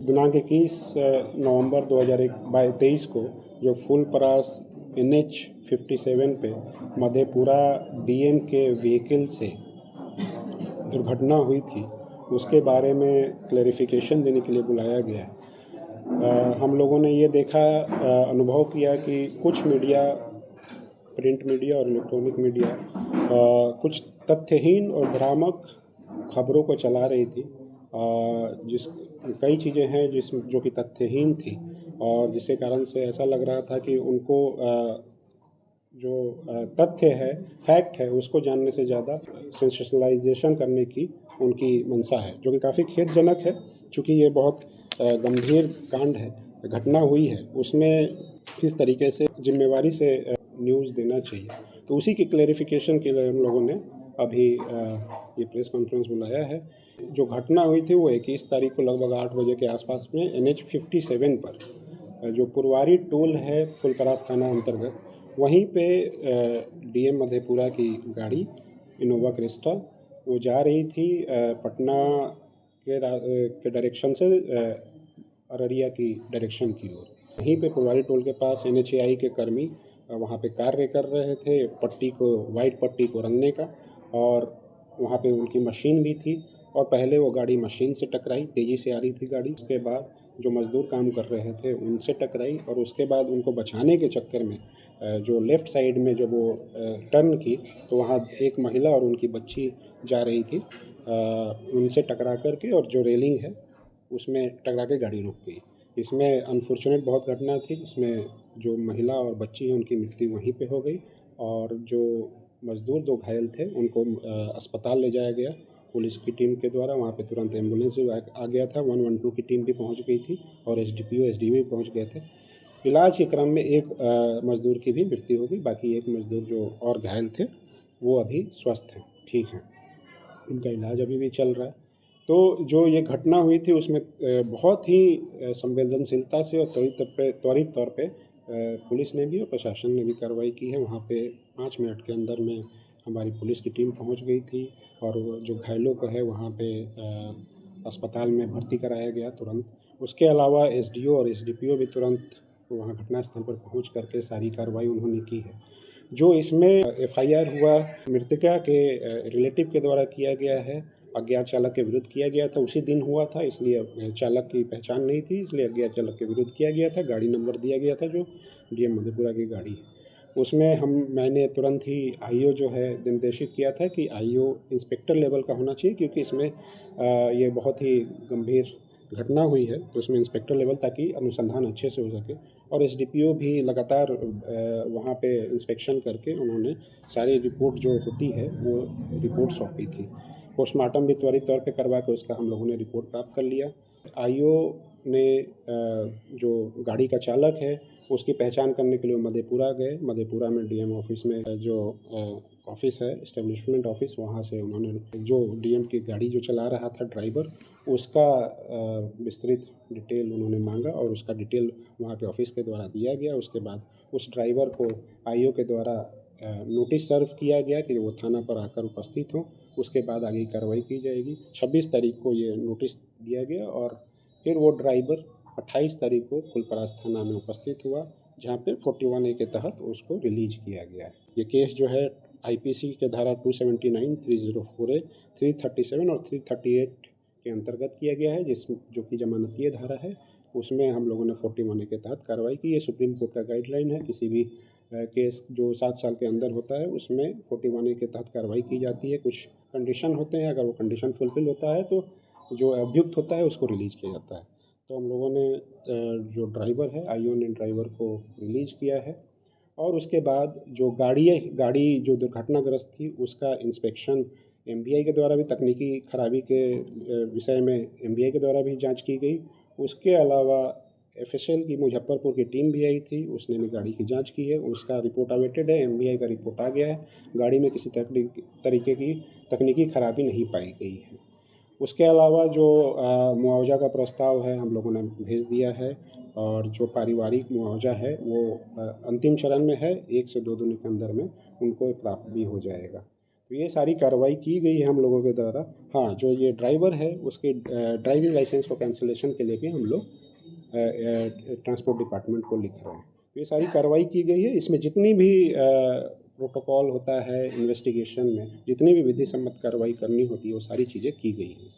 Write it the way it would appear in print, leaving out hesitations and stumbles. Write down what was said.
दिनांक 21 नवंबर 2023 को जो फूलपरास NH 57 पे मधेपुरा डीएम के व्हीकल से दुर्घटना हुई थी, उसके बारे में क्लैरिफिकेशन देने के लिए बुलाया गया है। हम लोगों ने ये देखा, अनुभव किया कि कुछ मीडिया, प्रिंट मीडिया और इलेक्ट्रॉनिक मीडिया कुछ तथ्यहीन और भ्रामक खबरों को चला रही थी, जिस कई चीज़ें हैं जो कि तथ्यहीन थी, और जिसके कारण से ऐसा लग रहा था कि उनको जो तथ्य है, फैक्ट है, उसको जानने से ज़्यादा सेंसेशनलाइजेशन करने की उनकी मंशा है, जो कि काफ़ी खेदजनक है। चूँकि ये बहुत गंभीर कांड है, घटना हुई है, उसमें किस तरीके से जिम्मेवारी से न्यूज़ देना चाहिए, तो उसी की क्लैरिफिकेशन के लिए हम लोगों ने अभी ये प्रेस कॉन्फ्रेंस बुलाया है। जो घटना हुई थी वो 21 तारीख को लगभग 8 बजे के आसपास में NH 57 पर, जो पुरवारी टोल है फुलपरास थाना अंतर्गत, वहीं पे डीएम मधेपुरा की गाड़ी इनोवा क्रिस्टा वो जा रही थी पटना के डायरेक्शन से अररिया की डायरेक्शन की ओर। वहीं पे पुरवारी टोल के पास NHAI के कर्मी वहाँ पे कार्य कर रहे थे, वाइट पट्टी को रंगने का, और वहाँ पे उनकी मशीन भी थी, और पहले वो गाड़ी मशीन से टकराई, तेज़ी से आ रही थी गाड़ी। उसके बाद जो मज़दूर काम कर रहे थे उनसे टकराई, और उसके बाद उनको बचाने के चक्कर में जो लेफ़्ट साइड में जब वो टर्न की तो वहाँ एक महिला और उनकी बच्ची जा रही थी, उनसे टकरा करके, और जो रेलिंग है उसमें टकरा के गाड़ी रुक गई। इसमें अनफॉर्चुनेट बहुत घटना थी, इसमें जो महिला और बच्ची है उनकी मृत्यु वहीं पे हो गई, और जो मज़दूर 2 घायल थे उनको अस्पताल ले जाया गया पुलिस की टीम के द्वारा। वहाँ पे तुरंत एम्बुलेंस भी आ गया था, 112 की टीम भी पहुँच गई थी, और SDPO SDO भी पहुँच गए थे। इलाज के क्रम में एक मज़दूर की भी मृत्यु हो गई, बाकी एक मज़दूर जो और घायल थे वो अभी स्वस्थ हैं, ठीक हैं, उनका इलाज अभी भी चल रहा है। तो जो ये घटना हुई थी उसमें बहुत ही संवेदनशीलता से और त्वरित तौर पे पुलिस ने भी और प्रशासन ने भी कार्रवाई की है। वहाँ पे 5 मिनट के अंदर में हमारी पुलिस की टीम पहुँच गई थी, और जो घायलों को है वहाँ पे अस्पताल में भर्ती कराया गया तुरंत। उसके अलावा SDO और SDPO भी तुरंत वहाँ घटनास्थल पर पहुँच करके सारी कार्रवाई उन्होंने की है। जो इसमें FIR हुआ मृतका के रिलेटिव के द्वारा किया गया है, अज्ञात चालक के विरुद्ध किया गया था, उसी दिन हुआ था, इसलिए चालक की पहचान नहीं थी, इसलिए अज्ञात चालक के विरुद्ध किया गया था। गाड़ी नंबर दिया गया था जो डीएम मधेपुरा की गाड़ी है। उसमें मैंने तुरंत ही IO जो है निर्देशित किया था कि IO इंस्पेक्टर लेवल का होना चाहिए, क्योंकि इसमें ये बहुत ही गंभीर घटना हुई है, तो उसमें इंस्पेक्टर लेवल, ताकि अनुसंधान अच्छे से हो सके। और SDPO भी लगातार वहाँ पे इंस्पेक्शन करके उन्होंने सारी रिपोर्ट जो होती है वो रिपोर्ट सौंपी थी। पोस्टमार्टम भी त्वरित तौर पे करवा के उसका हम लोगों ने रिपोर्ट प्राप्त कर लिया। IO ने जो गाड़ी का चालक है उसकी पहचान करने के लिए मधेपुरा गए। मधेपुरा में डीएम ऑफिस में जो ऑफिस है, एस्टेब्लिशमेंट ऑफिस, वहाँ से उन्होंने जो डीएम की गाड़ी जो चला रहा था ड्राइवर, उसका विस्तृत डिटेल उन्होंने मांगा, और उसका डिटेल वहाँ के ऑफिस के द्वारा दिया गया। उसके बाद उस ड्राइवर को IO के द्वारा नोटिस सर्व किया गया कि वो थाना पर आकर उपस्थित हों, उसके बाद आगे कार्रवाई की जाएगी। 26 तारीख को ये नोटिस दिया गया, और फिर वो ड्राइवर 28 तारीख को फुलपरास थाना में उपस्थित हुआ, जहाँ पे 41A के तहत उसको रिलीज किया गया है। ये केस जो है IPC के धारा 279, 304A, 337 और 338 के अंतर्गत किया गया है, जो कि जमानतीय धारा है। उसमें हम लोगों ने 41A के तहत कार्रवाई की। ये सुप्रीम कोर्ट का गाइडलाइन है, किसी भी केस जो 7 साल के अंदर होता है उसमें 41A के तहत कार्रवाई की जाती है। कुछ कंडीशन होते हैं, अगर वो कंडीशन फुलफिल होता है तो जो अभियुक्त होता है उसको रिलीज़ किया जाता है। तो हम लोगों ने जो ड्राइवर है, IO ने ड्राइवर को रिलीज़ किया है, और उसके बाद जो गाड़ी जो दुर्घटनाग्रस्त थी उसका इंस्पेक्शन MBI के द्वारा भी, तकनीकी खराबी के विषय में MBI के द्वारा भी जांच की गई। उसके अलावा FSL की मुजफ्फरपुर की टीम भी आई थी, उसने भी गाड़ी की जांच की है, उसका रिपोर्ट अवेटेड है। MBI का रिपोर्ट आ गया है, गाड़ी में किसी तरीके की तकनीकी खराबी नहीं पाई गई है। उसके अलावा जो मुआवजा का प्रस्ताव है हम लोगों ने भेज दिया है, और जो पारिवारिक मुआवजा है वो अंतिम चरण में है, 1 से 2 दिन के अंदर में उनको प्राप्त भी हो जाएगा। तो ये सारी कार्रवाई की गई है हम लोगों के द्वारा। हाँ, जो ये ड्राइवर है उसके ड्राइविंग लाइसेंस को कैंसिलेशन के लिए भी हम लोग ट्रांसपोर्ट डिपार्टमेंट को लिख रहे हैं। ये सारी कार्रवाई की गई है। इसमें जितनी भी प्रोटोकॉल होता है इन्वेस्टिगेशन में, जितनी भी विधि सम्मत कार्रवाई करनी होती है वो सारी चीज़ें की गई हैं।